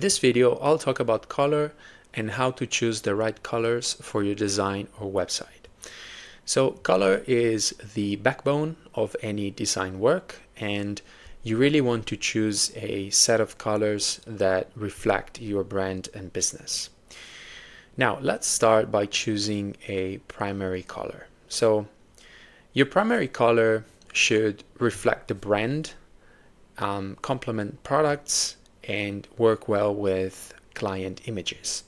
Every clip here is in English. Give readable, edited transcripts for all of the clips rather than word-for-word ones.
In this video, I'll talk about color and how to choose the right colors for your design or website. So color is the backbone of any design work, and you really want to choose a set of colors that reflect your brand and business. Now, let's start by choosing a primary color. So your primary color should reflect the brand, complement products, and work well with client images.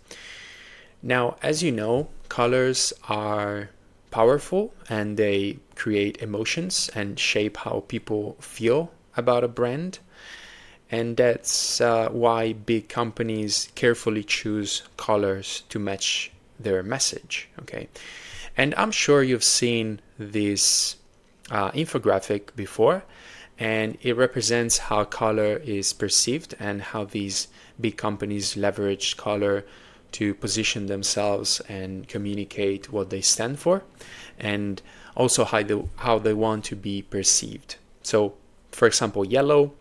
Now, as you know, colors are powerful and they create emotions and shape how people feel about a brand. And that's why big companies carefully choose colors to match their message. Okay, and I'm sure you've seen this infographic before, and it represents how color is perceived and how these big companies leverage color to position themselves and communicate what they stand for, and also how they want to be perceived. So, for example, yellow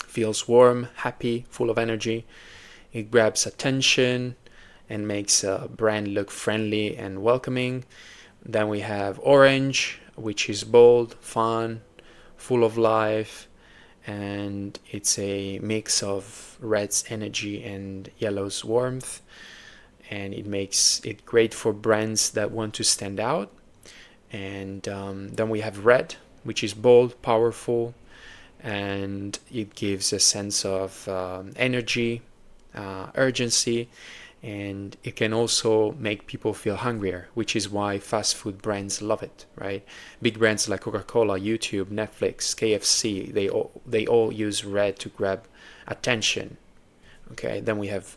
feels warm, happy, full of energy. It grabs attention and makes a brand look friendly and welcoming. Then we have orange, which is bold, fun, full of life, and it's a mix of red's energy and yellow's warmth, and it makes it great for brands that want to stand out. And then we have red, which is bold, powerful, and it gives a sense of energy, urgency, and it can also make people feel hungrier, which is why fast food brands love it, right? Big brands like Coca-Cola, YouTube, Netflix, KFC, they all use red to grab attention. Okay, then we have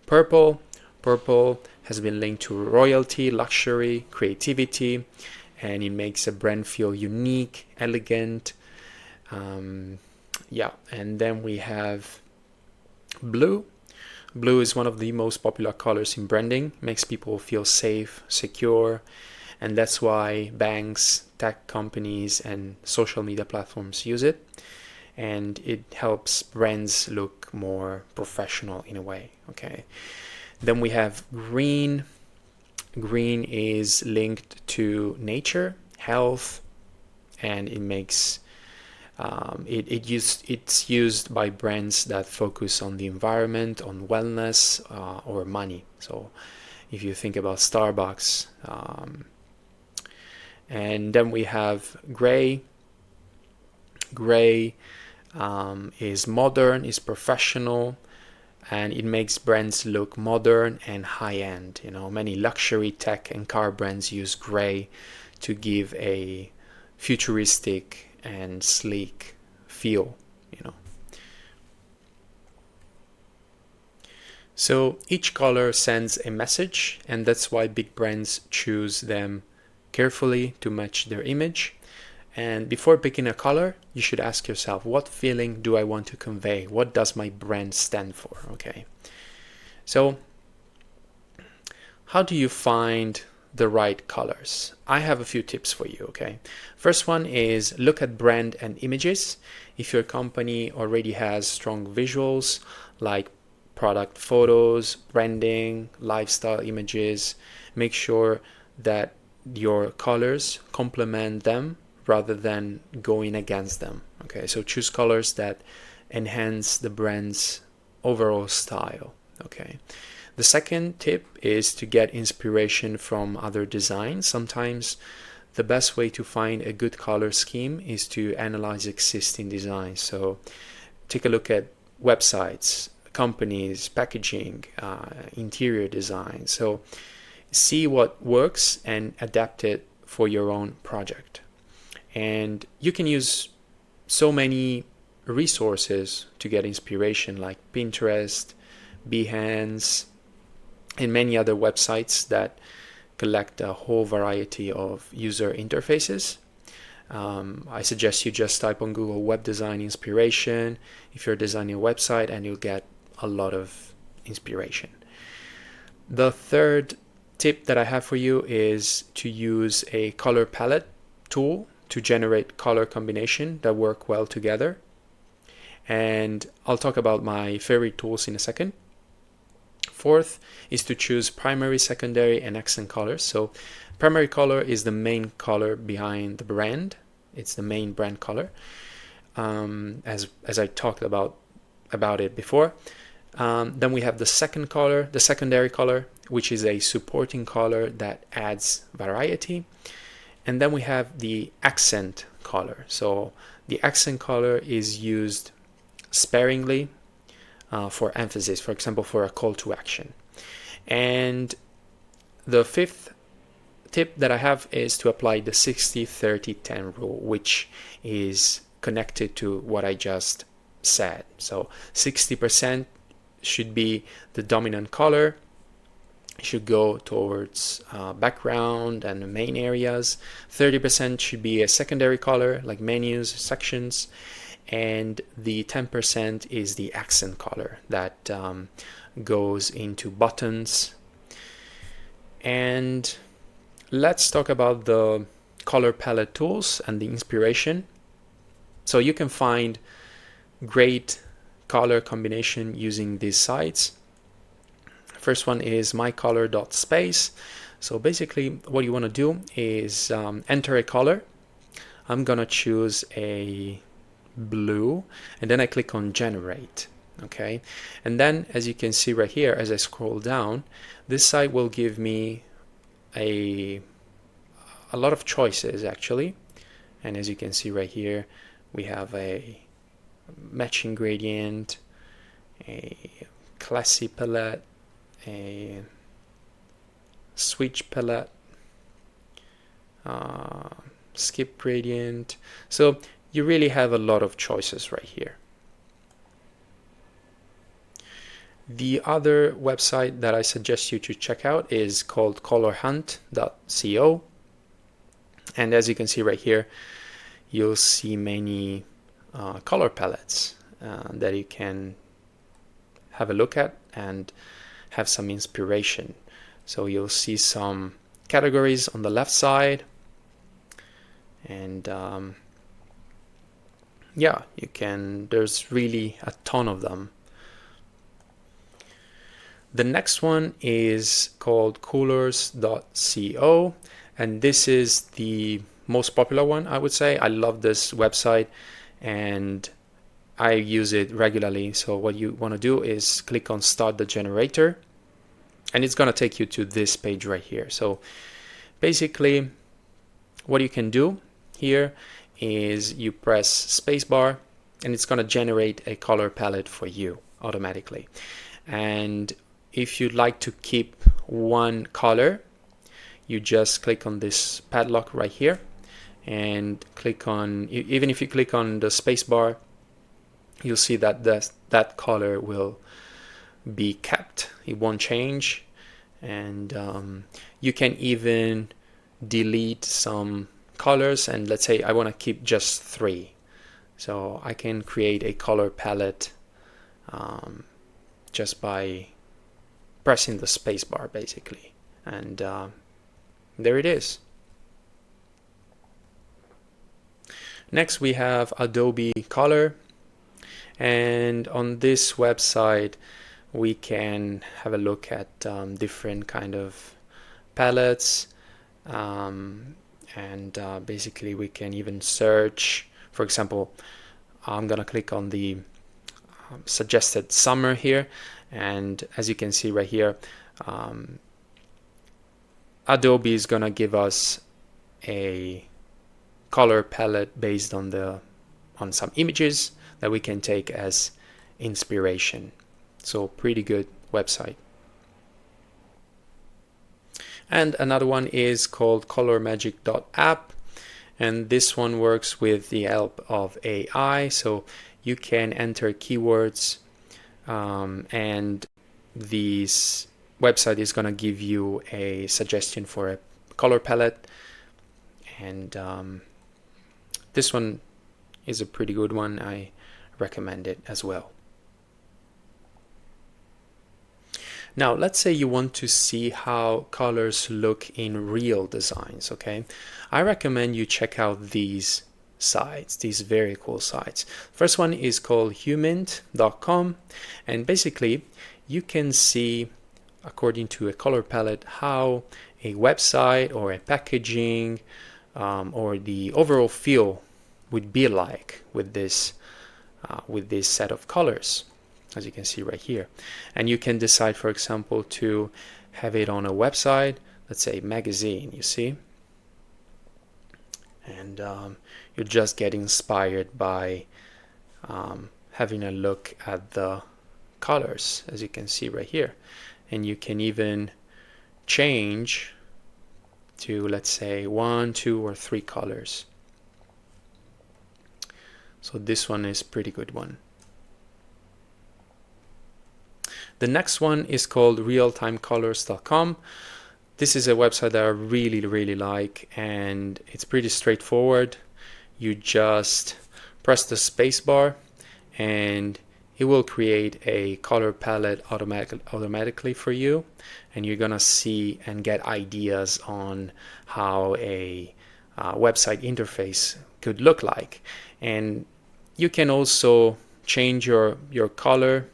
purple. Purple has been linked to royalty, luxury, creativity, and it makes a brand feel unique, elegant. And then we have blue. Blue is one of the most popular colors in branding, makes people feel safe, secure, and that's why banks, tech companies, and social media platforms use it. And it helps brands look more professional in a way, okay? Then we have green. Green is linked to nature, health, and it makes it's used by brands that focus on the environment, on wellness, or money. So if you think about Starbucks, and then we have gray. Gray is modern, is professional, and it makes brands look modern and high-end. You know, many luxury tech and car brands use gray to give a futuristic and sleek feel, you know. So each color sends a message, and that's why big brands choose them carefully to match their image. And before picking a color, you should ask yourself, what feeling do I want to convey? What does my brand stand for? Okay. So how do you find the right colors? I have a few tips for you, okay? First one is look at brand and images. If your company already has strong visuals like product photos, branding, lifestyle images, make sure that your colors complement them rather than going against them, okay? So choose colors that enhance the brand's overall style, okay? The second tip is to get inspiration from other designs. Sometimes the best way to find a good color scheme is to analyze existing designs. So take a look at websites, companies, packaging, interior design. So see what works and adapt it for your own project. And you can use so many resources to get inspiration, like Pinterest, Behance, and many other websites that collect a whole variety of user interfaces. I suggest you just type on Google web design inspiration if you're designing a website, and you'll get a lot of inspiration. The third tip that I have for you is to use a color palette tool to generate color combination that work well together. and I'll talk about my favorite tools in a second. Fourth is to choose primary, secondary, and accent colors. So primary color is the main color behind the brand. It's the main brand color, as I talked about it before. Then we have the secondary color, which is a supporting color that adds variety. And then we have the accent color. So the accent color is used sparingly for emphasis, for example, for a call to action. And the fifth tip that I have is to apply the 60-30-10 rule, which is connected to what I just said. So 60% should be the dominant color. It should go towards background and the main areas. 30% should be a secondary color like menus, sections, and the 10% is the accent color that goes into buttons. And let's talk about the color palette tools and the inspiration. So you can find great color combination using these sites. First one is mycolor.space. So basically what you want to do is enter a color. I'm gonna choose a blue, and then I click on generate. Okay, and then as you can see right here, as I scroll down, this site will give me a lot of choices actually. And as you can see right here, we have a matching gradient, a classy palette, a switch palette, skip gradient. So you really have a lot of choices right here. The other website that I suggest you to check out is called colorhunt.co. And as you can see right here, you'll see many color palettes that you can have a look at and have some inspiration. So you'll see some categories on the left side, and yeah, you can, there's really a ton of them. The next one is called coolers.co, and this is the most popular one, I would say. I love this website and I use it regularly. So what you want to do is click on start the generator, and it's going to take you to this page right here. So basically what you can do here is you press spacebar and it's going to generate a color palette for you automatically. And if you'd like to keep one color, you just click on this padlock right here and click on, even if you click on the spacebar, you'll see that that color will be kept. It won't change. And you can even delete some colors, and let's say I want to keep just 3. So I can create a color palette just by pressing the spacebar basically, and there it is. Next we have Adobe Color, and on this website we can have a look at different kind of palettes, and basically we can even search. For example, I'm gonna click on the suggested summer here, and as you can see right here, Adobe is gonna give us a color palette based on some images that we can take as inspiration. So pretty good website. And another one is called colormagic.app, and this one works with the help of AI. So you can enter keywords, and this website is going to give you a suggestion for a color palette, and this one is a pretty good one. I recommend it as well. Now let's say you want to see how colors look in real designs. Okay, I recommend you check out these sites, these very cool sites. First one is called huemint.com, and basically you can see, according to a color palette, how a website or a packaging or the overall feel would be like with this set of colors, as you can see right here. And you can decide, for example, to have it on a website, let's say magazine, you see, and you just get inspired by having a look at the colors, as you can see right here. And you can even change to, let's say, 1, 2, or 3 colors. So this one is pretty good one. The next one is called realtimecolors.com. This is a website that I really like, and it's pretty straightforward. You just press the space bar and it will create a color palette automatically for you, and you're gonna see and get ideas on how a website interface could look like. And you can also change your color.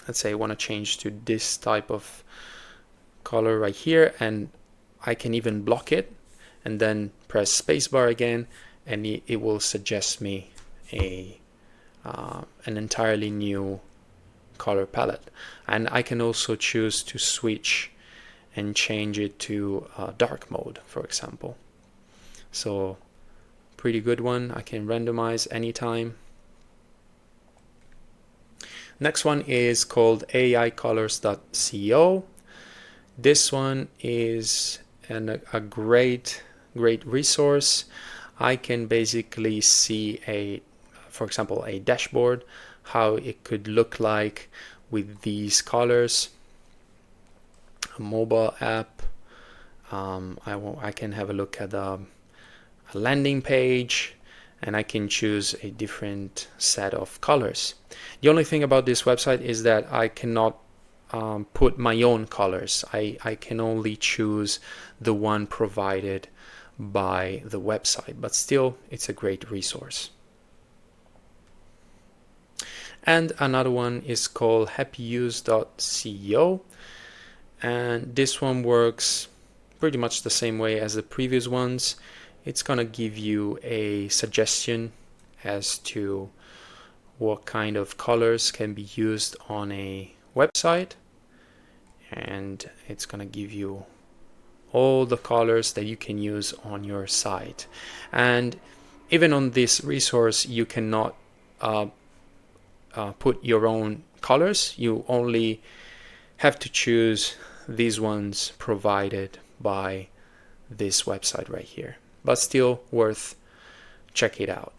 Let's say I want to change to this type of color right here, and I can even block it and then press spacebar again, and it will suggest me an entirely new color palette. And I can also choose to switch and change it to dark mode, for example. So pretty good one. I can randomize anytime. Next one is called aicolors.co. This one is a great resource. I can basically see for example, a dashboard, how it could look like with these colors. A mobile app. I can have a look at a landing page, and I can choose a different set of colors. The only thing about this website is that I cannot put my own colors. I can only choose the one provided by the website, but still it's a great resource. And another one is called hues.co, and this one works pretty much the same way as the previous ones. It's gonna give you a suggestion as to what kind of colors can be used on a website, and it's gonna give you all the colors that you can use on your site. And even on this resource, you cannot put your own colors. You only have to choose these ones provided by this website right here, but still worth check it out.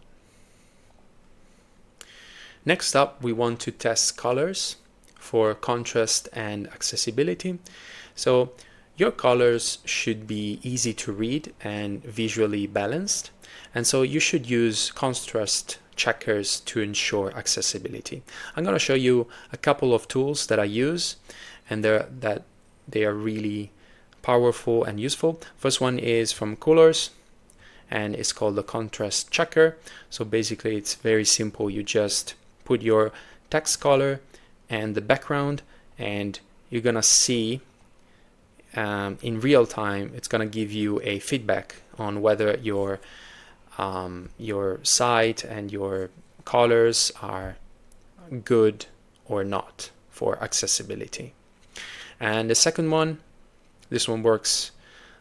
Next up, we want to test colors for contrast and accessibility. So your colors should be easy to read and visually balanced, and so you should use contrast checkers to ensure accessibility. I'm going to show you a couple of tools that I use, and they are really powerful and useful. First one is from Colors, and it's called the contrast checker. So basically it's very simple. You just put your text color and the background, and you're gonna see in real time, it's gonna give you a feedback on whether your site and your colors are good or not for accessibility. And the second one, this one works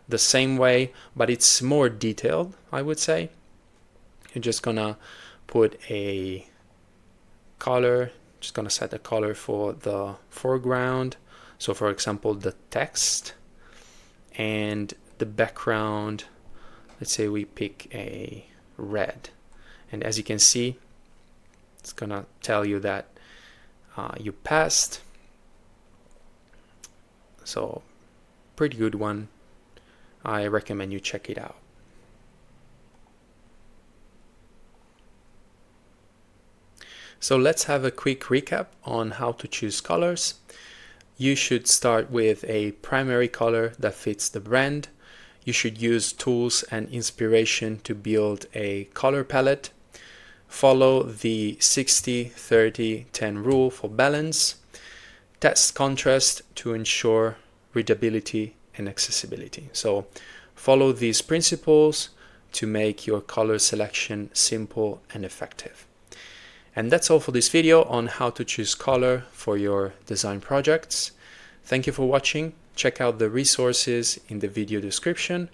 the same way, but it's more detailed, I would say. You're just gonna put a color, just gonna set a color for the foreground. So for example, the text, and the background, let's say we pick a red. And as you can see, it's gonna tell you that you passed. So pretty good one. I recommend you check it out. So let's have a quick recap on how to choose colors. You should start with a primary color that fits the brand. You should use tools and inspiration to build a color palette. Follow the 60-30-10 rule for balance. Test contrast to ensure readability and accessibility. So follow these principles to make your color selection simple and effective. And that's all for this video on how to choose color for your design projects. Thank you for watching. Check out the resources in the video description,